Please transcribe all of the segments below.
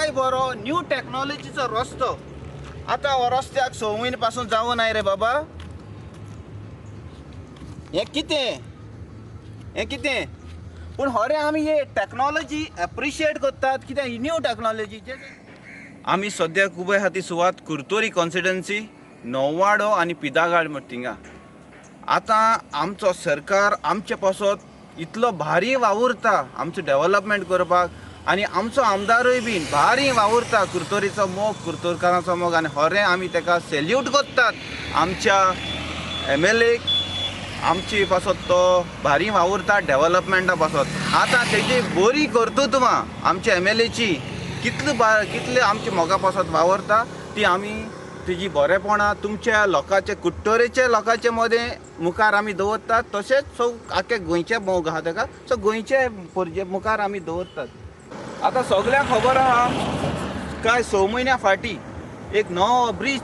काय बरो न्यू टेक्नॉलॉजीचो रस्तो आता हो रस्त्याक 6 म्हयने पासून जावं नाही रे बाबा. हे कितें पूण खरें आमी हे टेक्नॉलॉजी एप्रिशिएट करतात कित्याक ही न्यू टेक्नॉलॉजी. आमी सद्याक उबय आहा ती सुवात कुर्तोरी कॉन्स्टिट्युएन्सी नोवाडो आनी पिदागाड म्हण थिंगा. आतां आमचो सरकार आमचे पासत इतलो भारी वावुरता आमचो डेव्हलपमेंट करपाक आनी आमचो आमदारूय बीन भारी वावुरता कुर्तोरीचो मोग कुर्तोरकारांचो मोग आनी खरें आमी ताका सॅल्यूट करतात. आमच्या MLAक आमची पासत तो भारी वावुरता डेव्हलपमेंटा पासत. आतां तेजी बरी कर्तुत्वां आमच्या MLAची कितले आमच्या मोगा पासत वावरता ती आमी तेजी बरेपणां तुमच्या लोकांचे कुट्टोरेचे लोकांचे मदें मुखार आमी दवरतात. तशेंच आख्खे गोंयचे मोग आहा ताका सो गोंयचे मुखार आमी दवरतात. आतां सगळ्यांक खबर आहा काय 6 म्हयन्या फाटीं एक नवो ब्रीज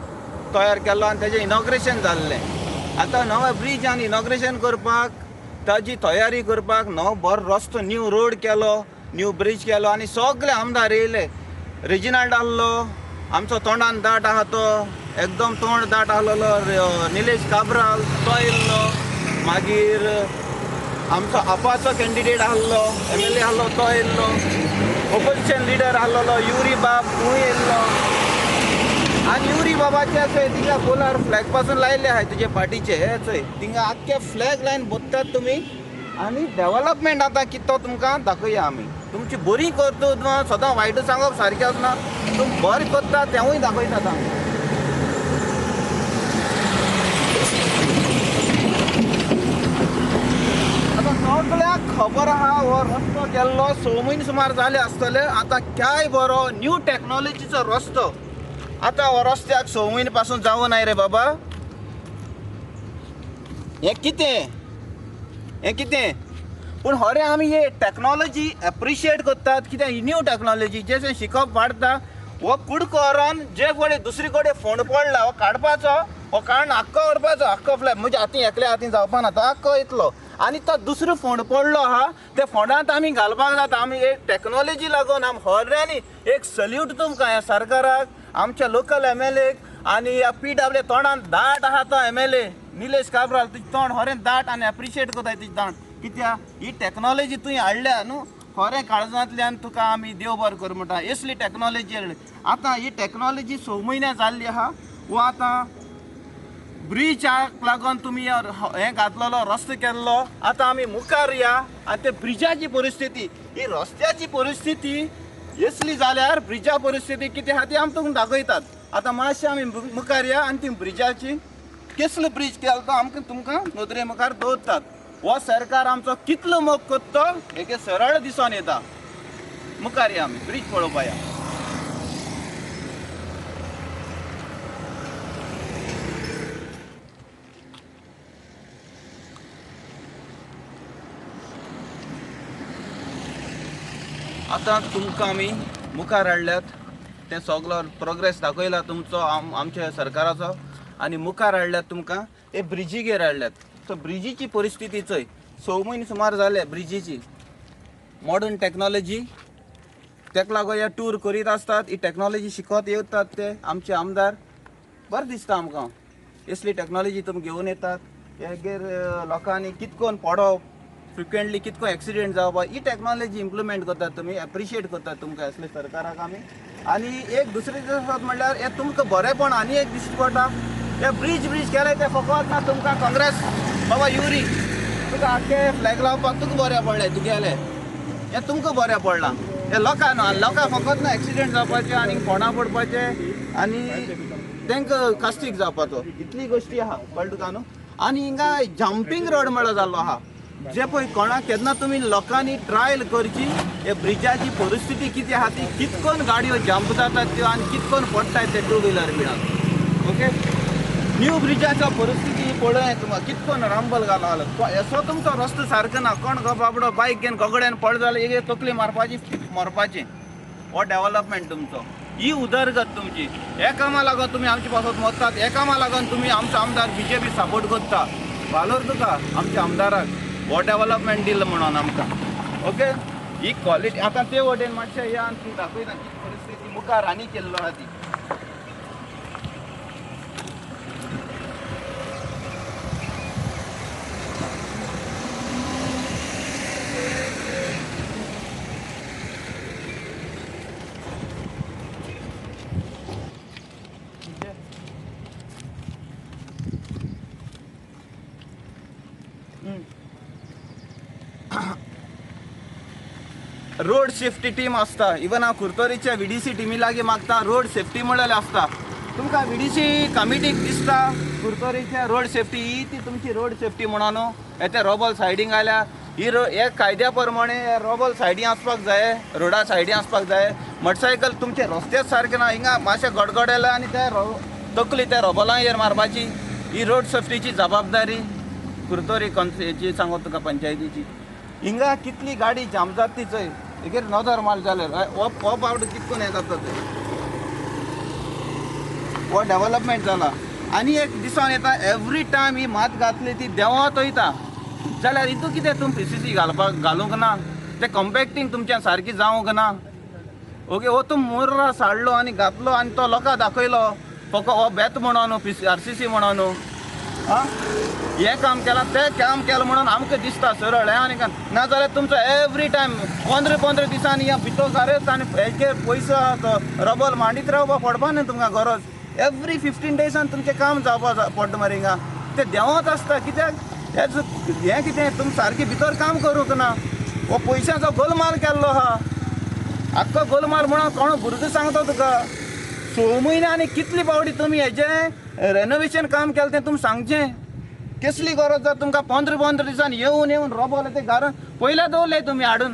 तयार केल्लो आनी तेजें इनॉग्रेशन जाल्लें. आतां नवो ब्रीज आनी इनॉग्रेशन करपाक ताजी तयारी करपाक नवो बरो रस्तो न्यू रोड केलो न्यू ब्रीज केलो आनी सगळे आमदार येयले. रेजिनाल्ड आहलो आमचो तोंडान दाट आहा तो एकदम तोंड दाट आहलो निलेश काब्राल तो येयल्लो. मागीर आमचो आपाचो कॅन्डिडेट आहलो MLA आहलो तो येयल्लो. ऑपोजिशन लिडर आहलो युरी बाब तूं येयल्लो. आनी युरी बाबाचे चंय थिंगा पोलार फ्लॅग पासून लायले आहाय तुजे पार्टीचे हे चंय थिंगा आख्खे फ्लॅग लायन बसतात तुमी आनी डेव्हलपमेंट आतां कितें तो तुमकां दाखोवया आमी. तुमची बरी कर्तुत्वां सदां वायट सांगप सारकें आसना. तुमी बरें करता तेंवूय दाखयतात आमी. आतां सगळ्यांक खबर आहा हो रस्तो केल्लो 6 म्हयने सुमार जाले आसतले. आतां काय बरो न्यू टेक्नॉलॉजीचो रस्तो आतां हो रस्त्याक 6 म्हयने पासून जावं नाही रे बाबा. हे कितें पूण खरें आमी हे टेक्नॉलॉजी एप्रिशिएट करतात कित्याक ही न्यू टेक्नॉलॉजी जशें शिकप वाडटा हो कुडको व्हरोन जे कडेन दुसरे कडेन फोंड पडला हो काडपाचो हो काडून आख्खो व्हरपाचो आख्खो फ्लॅग म्हणजे हातीं एकल्या हातीन जावपाना तो आख्खो येतलो आनी तो दुसरो फोंड पडलो आहा त्या फोंडांत आमी घालपाक जाता. आमी एक टेक्नॉलॉजी लागून आमी खऱ्यांनी एक सल्यूट तुमकां ह्या सरकाराक आमच्या लोकल MLAक आनी ह्या PW तोंडान दाट आहा तो MLA निलेश काब्राल तुजें तोंड खरें दाट आनी एप्रिशिएट करता तुजें तोंड कित्याक ही टेक्नॉलॉजी तुवें हाडल्या न्हू खरें काळजांतल्यान तुका आमी देव बरें करूं म्हणटा. असली टेक्नॉलॉजी हाडली. आतां ही टेक्नॉलॉजी 6 म्हयने जाल्ली आहा वो आतां ब्रिजाक लागून तुमी हें घातलेलो रस्तो केल्लो. आतां आमी मुखार या आनी ते ब्रिजाची परिस्थिती ही रस्त्याची परिस्थिती असली जाल्यार ब्रिजा परिस्थिती कितें आहा ती आमी तुमकां दाखयतात. आतां मातशें आमी मुखार या आनी ती ब्रिजाची कसलो ब्रीज केलो तो आमकां तुमकां नदरे मुखार दवरतात. हो सरकार आमचो कितलो मोग करता हें सरळ दिसून येता. मुखार या आमी ब्रीज पळोवपा या. आतां तुमकां आमी मुखार हाडल्यात तें सगळो प्रोग्रेस दाखयला तुमचो आमच्या सरकाराचो आनी मुखार हाडल्यात तुमकां हे ब्रिजीगेर हाडल्यात. सो ब्रिजीची परिस्थिती चोय 6 म्हयने सुमार जाले ब्रिजीची मॉडर्न टेक्नॉलॉजी तेका लागून हे टूर करीत आसतात. ही टेक्नॉलॉजी शिकत येतात ते आमचे आमदार बरें दिसता आमकां. असली टेक्नॉलॉजी तुमी घेवन येतात. हेगेर लोकांनी कितकोन पडप फ्रिक्वेंटली कितको एक्सिडेंट जावप ही टेक्नॉलॉजी इम्प्लिमेंट करतात तुमी एप्रिशिएट करतात तुमकां असले सरकाराक आमी. आनी एक दुसरी दिसत म्हणल्यार हे तुमकां बरेंपण आनी एक दिश्टी पडटा. हे ब्रीज केले ते फकत ना तुमकां काँग्रेस बाबा युरी तुका आख्खे फ्लॅग लावपाक तुका बरें पडलें तुगेले हें तुमकां बरें पडलां. हे लोकांक फकत ना एक्सिडेंट जावपाचे आनी फोंडां पडपाचे आनी तांकां कास्तीक जावपाचो इतली गोश्टी आहा कळ्ळें तुका न्हू. आनी हिंगा जंपींग रोड म्हणलो जाल्लो आहा जे पळय कोणाक केन्ना तुमी लोकांनी ट्रायल करची हे ब्रिजाची परिस्थिती कितें आहा ती कितकोन गाडयो जंप जातात त्यो आनी कितकोन पडटात ते 2 व्हिलर बिणाक. ओके न्यू ब्रिजाचो परिस्थिती पळय तुमकां कितकोन रांबल घालो आलो असो तुमचो रस्तो सारको ना. कोण गो बाबडो बायक घेवन गोगड्यान पड जाल्यार एक तकली मारपाची मरपाचें. हो डेव्हलपमेंट तुमचो ही उदरगत तुमची. हे कामा लागून तुमी आमचे पासत मरतात. हे कामा लागून तुमी आमचो आमदार BJP सपोर्ट करता. फालोर तुका आमच्या आमदाराक हो डेव्हलपमेंट दिल्लो म्हणून आमकां. ओके ही क्वॉलिटी आतां ते वटेन मातशें या आनी तूं दाखयता कितें परिस्थिती मुखार आनी केल्लो आहा ती. रोड सेफ्टी टीम आसता. इवन हांव कुर्तोरीच्या VDC टीमी लागीं मागता रोड सेफ्टी म्हणलेलें आसता. तुमकां VDC कमिटीक दिसता कुर्तोरीच्या रोड सेफ्टी ही ती तुमची रोड सेफ्टी म्हणून येते रोबल सायडीक आयल्या ही हे कायद्या प्रमाणे रोबल सायडीन आसपाक जाय, रोडा सायडीन आसपाक जाय. मोटरसायकल तुमचे रस्तेच सारके ना, हिंगा मातशें गडगडेला आनी ते तकली त्या रोबलांचेर मारपाची. ही रोड सेफ्टीची जबाबदारी कुर्तोरी हेची सांगो तुका पंचायतीची. हिंगा कितली गाडी जाम जाता चोय हेजेर नदर माल जाल्यार हो पावट कितकून हें जाता थंय. हो डेव्हलपमेंट जाला. आनी एक दिसान येता एवरी टायम ही मात घातली ती देंवत वयता जाल्यार हितू कितें तुमी PCC घालूंक ना, तें कॉम्पॅक्टींग तुमच्यान सारकी जावंक ना. ओके हो तूं मुर्रा साडलो आनी घातलो आनी तो लोकांक दाखयलो फकत हो बेत म्हणून RCC म्हणून हें काम केलां तें काम केलां म्हणून आमकां दिसता सरळ हें आनी नाजाल्यार तुमचो एवरी टायम 15 दिसांनी या भितर घालत आनी हेचे पयसो रबल मांडीत रावपा पडपा न्ही तुमकां गरज. एवरी 15 डेजान तुमचें काम जावपा पडटा मरे हिंगा. तें देंवत आसता कित्याक हें कितें तुमी सारकें भितर काम करूंक ना. हो पयशांचो गोलमाल केल्लो आहा. आख्खो गोलमाल म्हणून कोण भुरगो सांगता तुका 6 म्हयने आनी कितली पावटी तुमी हेजें रेनोवेशन काम केलें तें तुमी सांगचें. कसली गरज जाता तुमकां 15 दिसान येवन रोबल ते घालून पयल्या दवरले तुमी हाडून.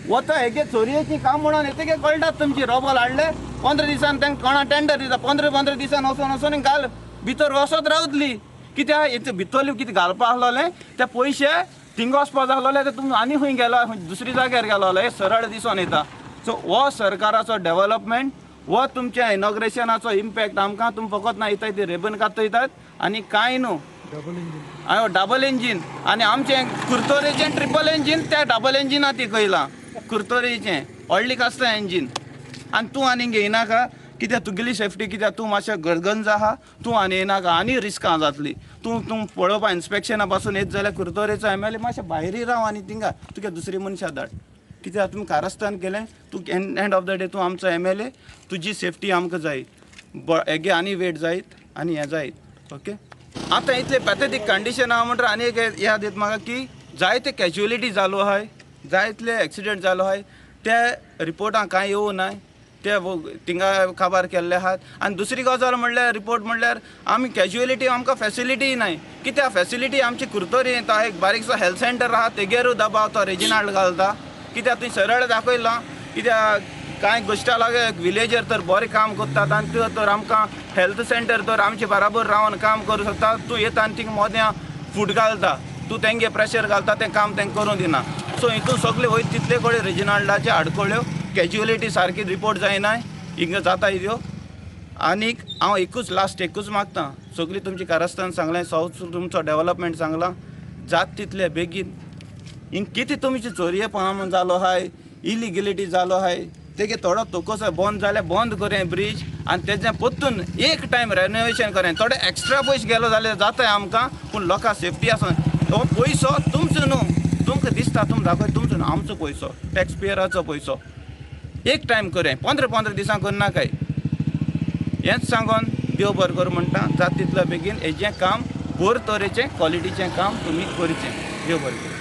वता हेगे चोरयेची काम म्हणून येते कळटात तुमची रोबल हाडले 15 दिसान तांकां कोणा टेंडर दिता 15 दिसान वचून घाल भितर वसत रावतली. कित्याक हेचे भितरले कितें घालपा आसलोलें ते पयशे थिंग वचपा जालोले ते तुमी आनी खंय गेलो दुसरी जाग्यार गेलोले हे सरळ दिसून येता. सो हो सरकाराचो डेव्हलपमेंट हो तुमच्या इनॉग्रेशनाचो इम्पॅक्ट आमकां तुमी फकत ना येतात ते रेबन कातयतात आनी कांय न्हू. डबल इंजीन आनी आमचें कुर्तोरेचें ट्रिपल इंजीन त्या डबल इंजिना ती कयलां कुर्तोरेचें व्हडलीक आसता इंजीन. आनी तूं आनी घेयनाका कित्याक तुगेली सेफ्टी कित्याक तूं मातशें गरगंज आहा तूं आनी येनाका आनी रिस्कां जातली. तूं पळोवपा इन्स्पेक्शना पासून येत जाल्यार कुर्तोरेचो MLA मातशें भायरूय राव आनी थिंगा तुका दुसरी मनशां धाड. कित्याक तुमी कारस्थान केलें तूं एंड ऑफ द डे तूं आमचो MLA. तुजी सेफ्टी आमकां जाय हेगे आनी वेट जायत आनी हें जायत. ओके आतां इतले पॅथेटीक कंडिशन आहा म्हणटा आनी एक याद येता म्हाका की जायते कॅज्युअलिटी जालो आहाय जायतले एक्सिडेंट जालो आहाय ते रिपोर्टां कांय येवं नाय ते थिंगा खबर केल्ले आहात. आनी दुसरी गजाल म्हणल्यार रिपोर्ट म्हणल्यार आमी कॅज्युअलिटी आमकां फेसिलिटी नाय. कित्याक फेसिलिटी आमची कुर्तोरी येता एक बारीकसो हेल्थ सेंटर आहा तेगेरूय दबाव तो रेजिनाल्ड घालता. कित्याक थंय सरळ दाखयलां कित्याक कांय गोश्टा लागे विलेजर तर बरें काम करतात आनी त्यो तर आमकां हेल्थ सेंटर तर आमचे बराबर रावन काम करूं शकता. तूं येता आनी थिंग मोद्या फूड घालता तूं तेंगे प्रेशर घालता तें काम तेंकां करूं दिना. सो हितून सगळे वयत तितले कडेन रेजिनाल्डाचे आडखळ्यो कॅज्युअलिटी सारकी रिपोर्ट जायनाय हिंगा जाता ह्यो. आनीक हांव एकूच मागता सगळी तुमची कारस्थान सांगलें तुमचो डेव्हलपमेंट सांगलां जात तितले बेगीन हिंग कितें तुमची चोरयेपण जालो आहाय इलिगेलिटी जालो आहाय तेगे थोडो तोकोसो बंद जाल्यार बंद करें ब्रीज आनी तेजें परतून एक टायम रेनोवेशन करें. थोडे एक्स्ट्रा पयशे गेलो जाल्यार जाताय आमकां पूण लोकां सेफ्टी आसा. हो पयसो तुमचो न्हू तुमकां दिसता तुमी दाखय तुमचो न्हू आमचो पयसो टॅक्स पेयराचो पयसो. एक टायम करें 15 दिसां करनाकाय. हेंच सांगोन देव बरें करूं म्हणटा जाता तितलो बेगीन हेजें काम बरे तरेचें क्वॉलिटीचें काम तुमी करचें. देव बरें करूं.